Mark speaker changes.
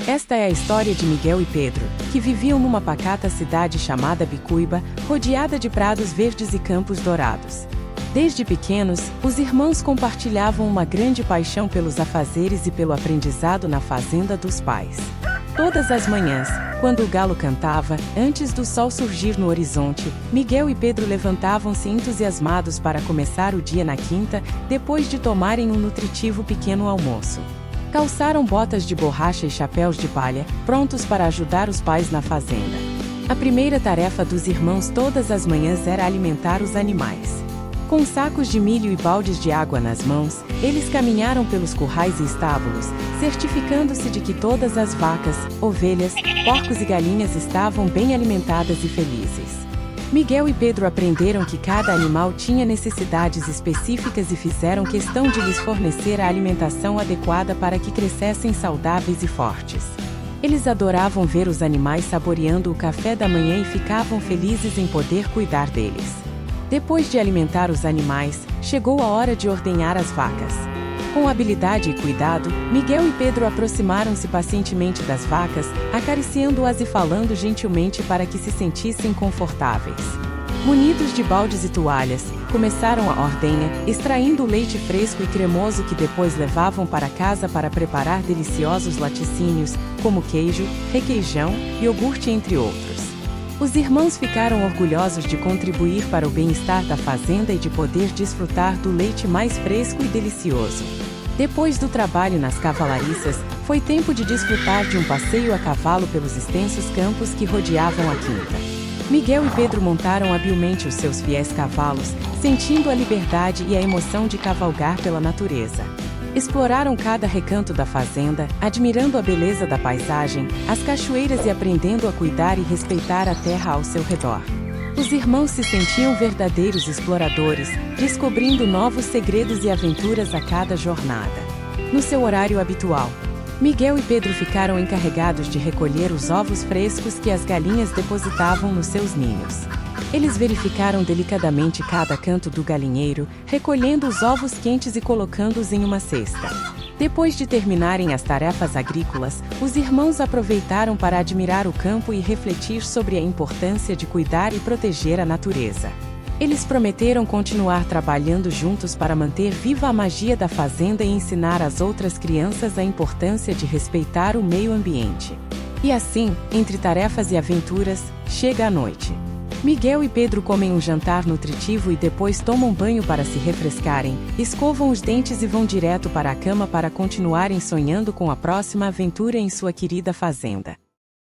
Speaker 1: Esta é a história de Miguel e Pedro, que viviam numa pacata cidade chamada Bicuíba, rodeada de prados verdes e campos dourados. Desde pequenos, os irmãos compartilhavam uma grande paixão pelos afazeres e pelo aprendizado na fazenda dos pais. Todas as manhãs, quando o galo cantava, antes do sol surgir no horizonte, Miguel e Pedro levantavam-se entusiasmados para começar o dia na quinta, depois de tomarem um nutritivo pequeno almoço. Calçaram botas de borracha e chapéus de palha, prontos para ajudar os pais na fazenda. A primeira tarefa dos irmãos todas as manhãs era alimentar os animais. Com sacos de milho e baldes de água nas mãos, eles caminharam pelos currais e estábulos, certificando-se de que todas as vacas, ovelhas, porcos e galinhas estavam bem alimentadas e felizes. Miguel e Pedro aprenderam que cada animal tinha necessidades específicas e fizeram questão de lhes fornecer a alimentação adequada para que crescessem saudáveis e fortes. Eles adoravam ver os animais saboreando o café da manhã e ficavam felizes em poder cuidar deles. Depois de alimentar os animais, chegou a hora de ordenhar as vacas. Com habilidade e cuidado, Miguel e Pedro aproximaram-se pacientemente das vacas, acariciando-as e falando gentilmente para que se sentissem confortáveis. Munidos de baldes e toalhas, começaram a ordenha, extraindo o leite fresco e cremoso que depois levavam para casa para preparar deliciosos laticínios, como queijo, requeijão, iogurte, entre outros. Os irmãos ficaram orgulhosos de contribuir para o bem-estar da fazenda e de poder desfrutar do leite mais fresco e delicioso. Depois do trabalho nas cavalariças, foi tempo de desfrutar de um passeio a cavalo pelos extensos campos que rodeavam a quinta. Miguel e Pedro montaram habilmente os seus fiéis cavalos, sentindo a liberdade e a emoção de cavalgar pela natureza. Exploraram cada recanto da fazenda, admirando a beleza da paisagem, as cachoeiras e aprendendo a cuidar e respeitar a terra ao seu redor. Os irmãos se sentiam verdadeiros exploradores, descobrindo novos segredos e aventuras a cada jornada. No seu horário habitual, Miguel e Pedro ficaram encarregados de recolher os ovos frescos que as galinhas depositavam nos seus ninhos. Eles verificaram delicadamente cada canto do galinheiro, recolhendo os ovos quentes e colocando-os em uma cesta. Depois de terminarem as tarefas agrícolas, os irmãos aproveitaram para admirar o campo e refletir sobre a importância de cuidar e proteger a natureza. Eles prometeram continuar trabalhando juntos para manter viva a magia da fazenda e ensinar às outras crianças a importância de respeitar o meio ambiente. E assim, entre tarefas e aventuras, chega a noite. Miguel e Pedro comem um jantar nutritivo e depois tomam banho para se refrescarem, escovam os dentes e vão direto para a cama para continuarem sonhando com a próxima aventura em sua querida fazenda.